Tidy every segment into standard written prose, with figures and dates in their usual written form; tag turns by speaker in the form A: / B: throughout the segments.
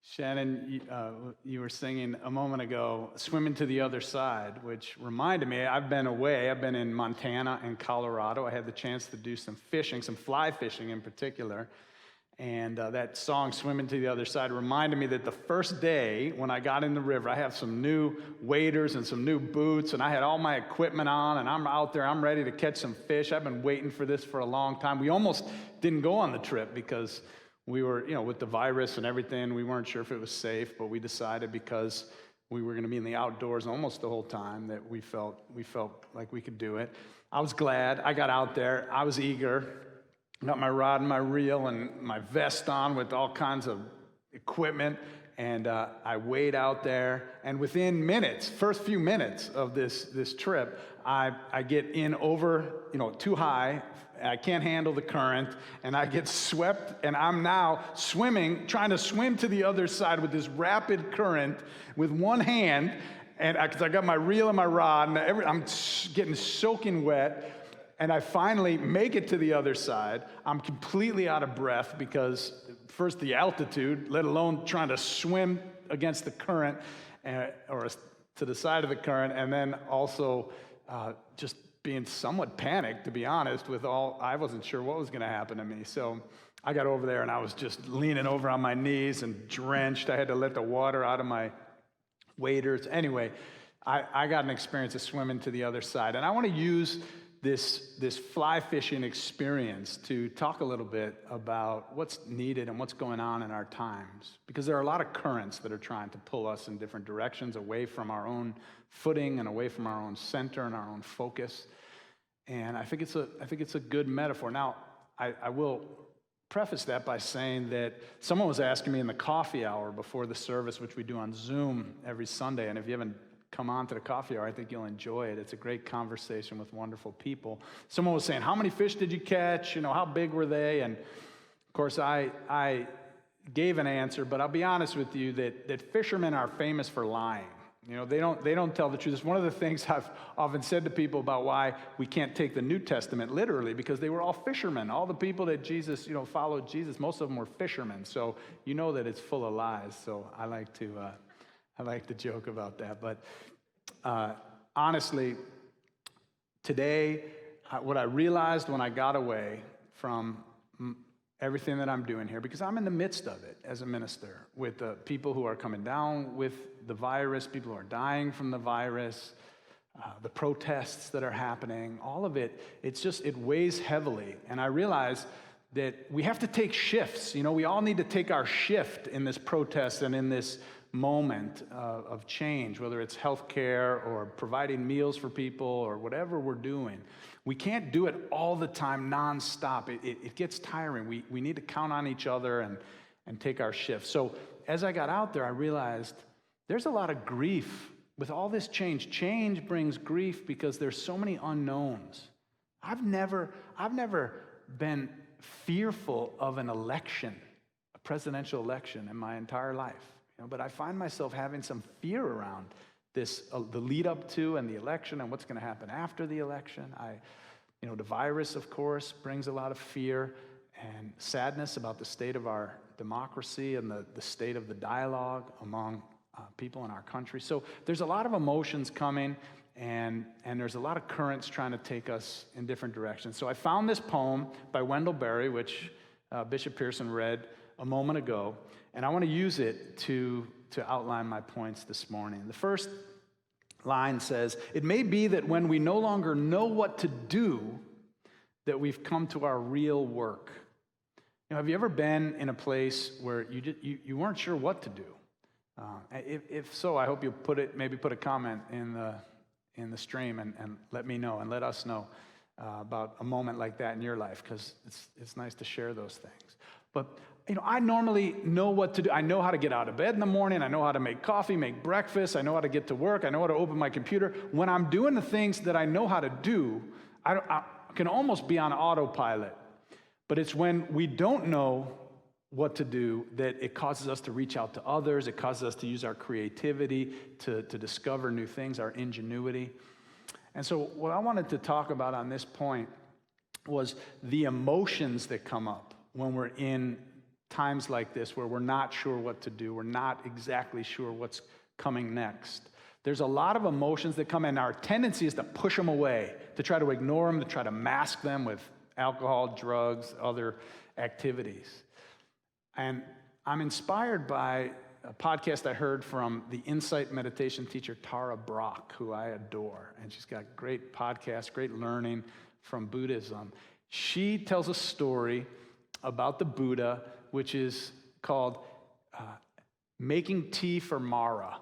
A: Shannon, you were singing a moment ago, Swimming to the Other Side, which reminded me, I've been away. I've been in Montana and Colorado. I had the chance to do some fishing, some fly fishing in particular. And that song, Swimming to the Other Side, reminded me that the first day when I got in the river, I have some new waders and some new boots, and I had all my equipment on, and I'm out there, I'm ready to catch some fish. I've been waiting for this for a long time. We almost didn't go on the trip because we were, with the virus and everything, we weren't sure if it was safe, but we decided because we were going to be in the outdoors almost the whole time that we felt like we could do it. I was glad. I got out there. I was eager. Got my rod and my reel and my vest on with all kinds of equipment, and I wade out there. And within minutes, first few minutes of this trip, I get in over, too high. I can't handle the current, and I get swept, and I'm now trying to swim to the other side with this rapid current with one hand, and because I got my reel and my rod, and I'm getting soaking wet, and I finally make it to the other side. I'm completely out of breath because first the altitude, let alone trying to swim against the current or to the side of the current, and then also just being somewhat panicked, to be honest, I wasn't sure what was going to happen to me. So I got over there and I was just leaning over on my knees and drenched. I had to let the water out of my waders. Anyway, I got an experience of swimming to the other side. And I want to use this fly fishing experience to talk a little bit about what's needed and what's going on in our times. Because there are a lot of currents that are trying to pull us in different directions, away from our own footing and away from our own center and our own focus. And I think it's a good metaphor. Now, I will preface that by saying that someone was asking me in the coffee hour before the service, which we do on Zoom every Sunday, and if you haven't come on to the coffee hour, I think you'll enjoy it. It's a great conversation with wonderful people. Someone was saying, how many fish did you catch? How big were they? And of course, I gave an answer, but I'll be honest with you that fishermen are famous for lying. They don't tell the truth. It's one of the things I've often said to people about why we can't take the New Testament literally, because they were all fishermen. All the people that Jesus, followed Jesus, most of them were fishermen. So that it's full of lies. So I like to joke about that. But honestly, today, what I realized when I got away from everything that I'm doing here, because I'm in the midst of it as a minister with the people who are coming down with the virus, people who are dying from the virus, the protests that are happening, all of it, it weighs heavily. And I realize that we have to take shifts. We all need to take our shift in this protest and in this moment of change, whether it's healthcare or providing meals for people or whatever we're doing. We can't do it all the time, nonstop. It gets tiring. We need to count on each other and take our shift. So as I got out there, I realized there's a lot of grief with all this change. Change brings grief because there's so many unknowns. I've never been fearful of an election, a presidential election, in my entire life. But I find myself having some fear around this, the lead up to and the election and what's going to happen after the election. The virus, of course, brings a lot of fear and sadness about the state of our democracy and the state of the dialogue among people in our country. So there's a lot of emotions coming, and there's a lot of currents trying to take us in different directions. So I found this poem by Wendell Berry, which Bishop Pearson read a moment ago, and I want to use it to outline my points this morning. The first line says, "It may be that when we no longer know what to do, that we've come to our real work." Have you ever been in a place where you weren't sure what to do? If so, I hope you'll put a comment in the stream and let me know and let us know about a moment like that in your life, because it's nice to share those things. But I normally know what to do. I know how to get out of bed in the morning. I know how to make coffee, make breakfast. I know how to get to work. I know how to open my computer. When I'm doing the things that I know how to do, I can almost be on autopilot. But it's when we don't know what to do that it causes us to reach out to others. It causes us to use our creativity to discover new things, our ingenuity. And so what I wanted to talk about on this point was the emotions that come up when we're in times like this where we're not sure what to do. We're not exactly sure what's coming next. There's a lot of emotions that come in. Our tendency is to push them away, to try to ignore them, to try to mask them with alcohol, drugs, other activities. And I'm inspired by a podcast I heard from the Insight meditation teacher, Tara Brach, who I adore. And she's got great podcasts, great learning from Buddhism. She tells a story about the Buddha, which is called Making Tea for Mara.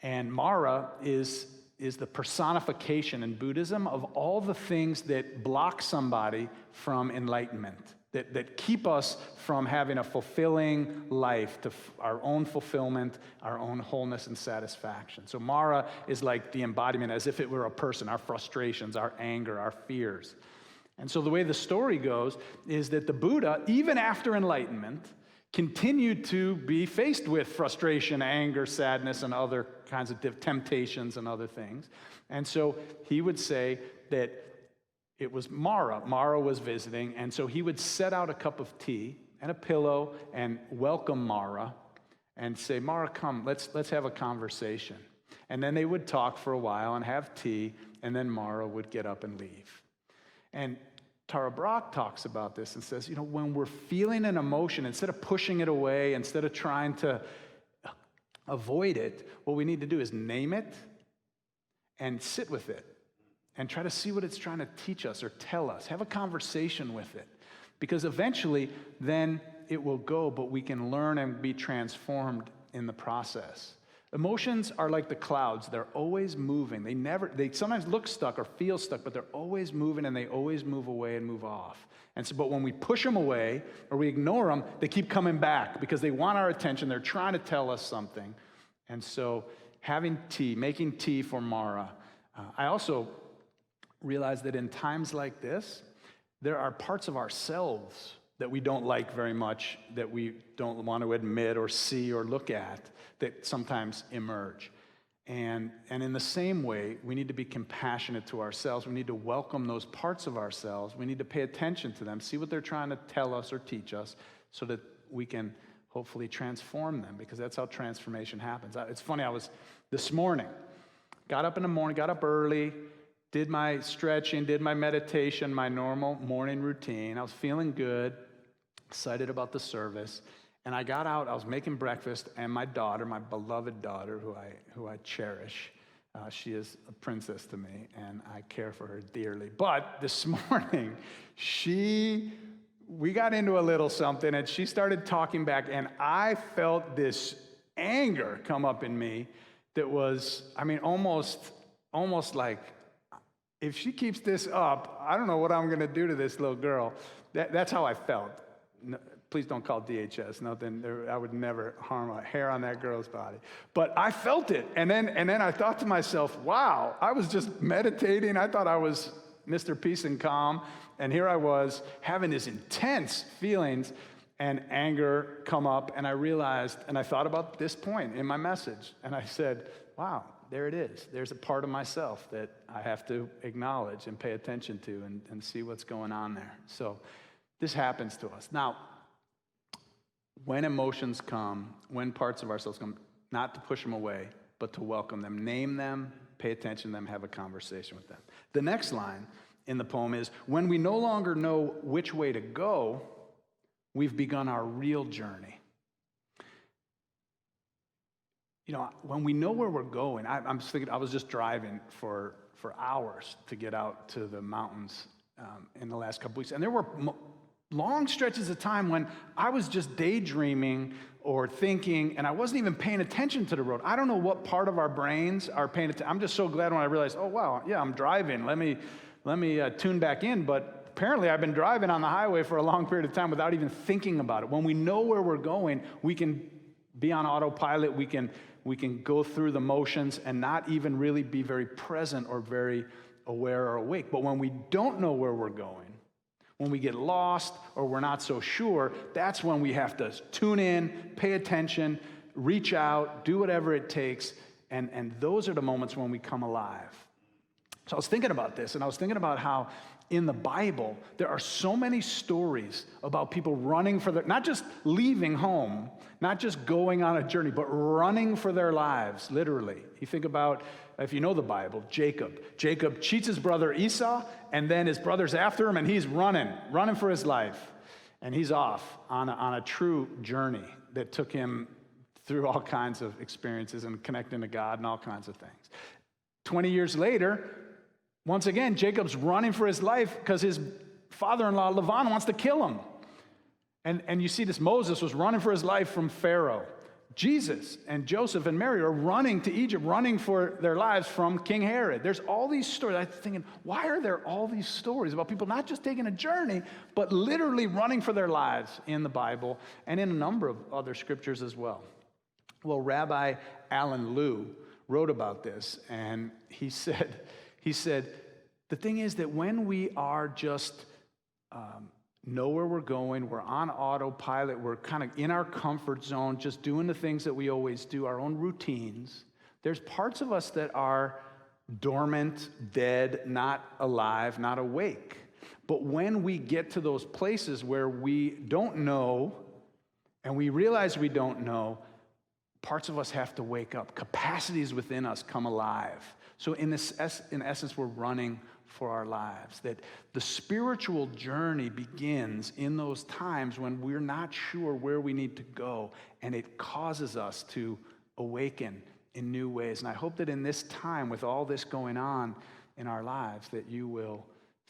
A: And Mara is the personification in Buddhism of all the things that block somebody from enlightenment, that keep us from having a fulfilling life, to our own fulfillment, our own wholeness and satisfaction. So Mara is like the embodiment, as if it were a person, our frustrations, our anger, our fears. And so the way the story goes is that the Buddha, even after enlightenment, continued to be faced with frustration, anger, sadness, and other kinds of temptations and other things. And so he would say that it was Mara. Mara was visiting, and so he would set out a cup of tea and a pillow and welcome Mara and say, Mara, come, let's have a conversation. And then they would talk for a while and have tea, and then Mara would get up and leave. And Tara Brach talks about this and says, when we're feeling an emotion, instead of pushing it away, instead of trying to avoid it, what we need to do is name it and sit with it and try to see what it's trying to teach us or tell us. Have a conversation with it. Because eventually, then it will go, but we can learn and be transformed in the process. Emotions are like the clouds. They're always moving. They sometimes look stuck or feel stuck, but they're always moving, and they always move away and move off. And so, but when we push them away or we ignore them, they keep coming back because they want our attention. They're trying to tell us something. And so having tea, making tea for Mara. I also realize that in times like this, there are parts of ourselves that we don't like very much, that we don't want to admit or see or look at, that sometimes emerge. And in the same way, we need to be compassionate to ourselves. We need to welcome those parts of ourselves. We need to pay attention to them, see what they're trying to tell us or teach us, so that we can hopefully transform them, because that's how transformation happens. It's funny, this morning, got up early, did my stretching, did my meditation, my normal morning routine. I was feeling good, excited about the service. And I got out, I was making breakfast, and my daughter, my beloved daughter, who I cherish, she is a princess to me, and I care for her dearly. But this morning, we got into a little something, and she started talking back, and I felt this anger come up in me that was, almost like, if she keeps this up, I don't know what I'm going to do to this little girl. That's how I felt. No, please don't call DHS. Nothing. I would never harm a hair on that girl's body. But I felt it, and then I thought to myself, "Wow! I was just meditating. I thought I was Mr. Peace and Calm, and here I was having these intense feelings and anger come up." And I realized, and I thought about this point in my message, and I said, "Wow! There it is. There's a part of myself that I have to acknowledge and pay attention to, and see what's going on there." So this happens to us. Now, when emotions come, when parts of ourselves come, not to push them away, but to welcome them, name them, pay attention to them, have a conversation with them. The next line in the poem is, when we no longer know which way to go, we've begun our real journey. When we know where we're going, I'm just thinking, I was just driving for hours to get out to the mountains in the last couple weeks, and there were long stretches of time when I was just daydreaming or thinking, and I wasn't even paying attention to the road. I don't know what part of our brains are paying attention. I'm just so glad when I realized, oh wow, yeah, I'm driving. Let me tune back in. But apparently I've been driving on the highway for a long period of time without even thinking about it. When we know where we're going, we can be on autopilot. We can go through the motions and not even really be very present or very aware or awake. But when we don't know where we're going, when we get lost or we're not so sure, that's when we have to tune in, pay attention, reach out, do whatever it takes, and those are the moments when we come alive. So I was thinking about this, and I was thinking about how in the Bible, there are so many stories about people running for their, not just leaving home, not just going on a journey, but running for their lives, literally. You think about, if you know the Bible, Jacob. Jacob cheats his brother Esau, and then his brother's after him, and he's running for his life. And he's off on a true journey that took him through all kinds of experiences and connecting to God and all kinds of things. 20 years later, once again, Jacob's running for his life because his father-in-law, Lavan, wants to kill him. And you see this, Moses was running for his life from Pharaoh. Jesus and Joseph and Mary are running to Egypt, running for their lives from King Herod. There's all these stories. I'm thinking, why are there all these stories about people not just taking a journey, but literally running for their lives in the Bible and in a number of other scriptures as well? Well, Rabbi Alan Liu wrote about this, and he said, the thing is that when we are just know where we're going, we're on autopilot, we're kind of in our comfort zone, just doing the things that we always do, our own routines, there's parts of us that are dormant, dead, not alive, not awake. But when we get to those places where we don't know, and we realize we don't know, parts of us have to wake up. Capacities within us come alive. So in essence, we're running for our lives. That the spiritual journey begins in those times when we're not sure where we need to go, and it causes us to awaken in new ways. And I hope that in this time, with all this going on in our lives, that you will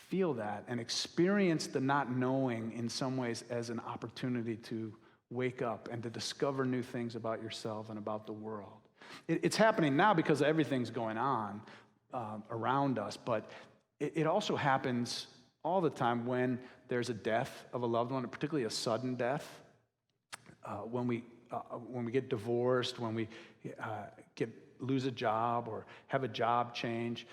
A: feel that and experience the not knowing in some ways as an opportunity to wake up and to discover new things about yourself and about the world. It's happening now because everything's going on around us, but it also happens all the time when there's a death of a loved one, particularly a sudden death, when we get divorced, when we lose a job or have a job change.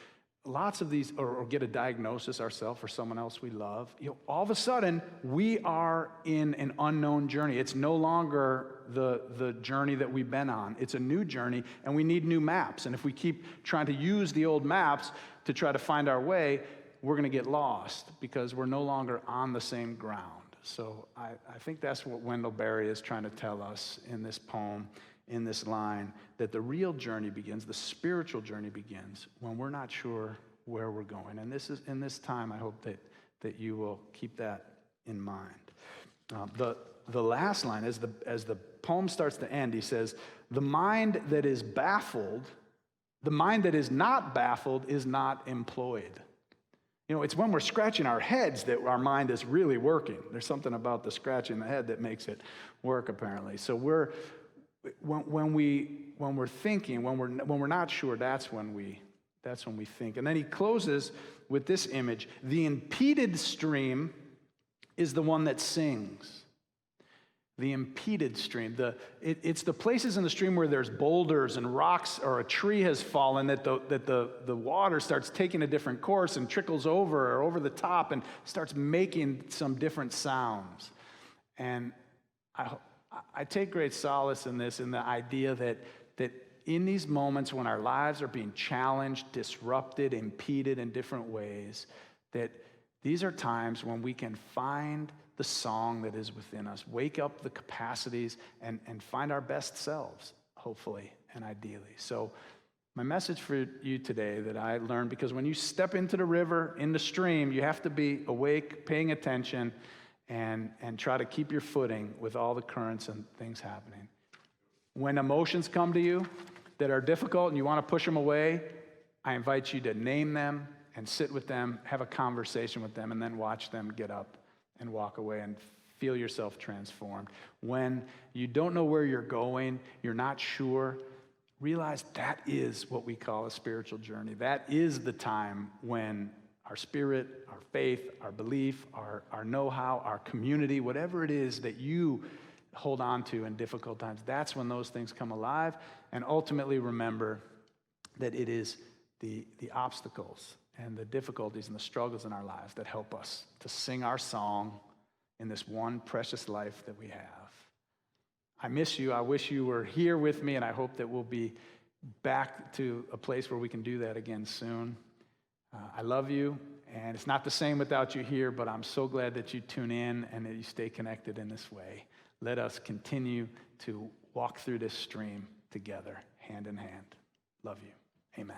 A: Lots of these, or get a diagnosis ourselves or someone else we love. All of a sudden, we are in an unknown journey. It's no longer the journey that we've been on. It's a new journey, and we need new maps. And if we keep trying to use the old maps to try to find our way, we're going to get lost because we're no longer on the same ground. So I think that's what Wendell Berry is trying to tell us in this poem, in this line, that the real journey begins, the spiritual journey begins when we're not sure where we're going. And this is in this time, I hope that you will keep that in mind. The last line, as the poem starts to end, he says, the mind that is not baffled is not employed. It's when we're scratching our heads that our mind is really working. There's something about the scratching the head that makes it work, apparently. So when we're thinking, when we're not sure, that's when we think. And then he closes with this image: the impeded stream is the one that sings. The impeded stream. It's the places in the stream where there's boulders and rocks, or a tree has fallen, that the water starts taking a different course and trickles over the top and starts making some different sounds. And I take great solace in this, in the idea that in these moments when our lives are being challenged, disrupted, impeded in different ways, that these are times when we can find the song that is within us, wake up the capacities, and find our best selves, hopefully and ideally. So my message for you today that I learned, because when you step into the river, in the stream, you have to be awake, paying attention, and try to keep your footing with all the currents and things happening. When emotions come to you that are difficult and you want to push them away, I invite you to name them and sit with them, have a conversation with them, and then watch them get up and walk away and feel yourself transformed. When you don't know where you're going, you're not sure, realize that is what we call a spiritual journey. That is the time when our spirit, our faith, our belief, our know-how, our community, whatever it is that you hold on to in difficult times, that's when those things come alive. And ultimately remember that it is the obstacles and the difficulties and the struggles in our lives that help us to sing our song in this one precious life that we have. I miss you. I wish you were here with me, and I hope that we'll be back to a place where we can do that again soon. I love you, And it's not the same without you here, but I'm so glad that you tune in and that you stay connected in this way. Let us continue to walk through this stream together, hand in hand. Love you. Amen.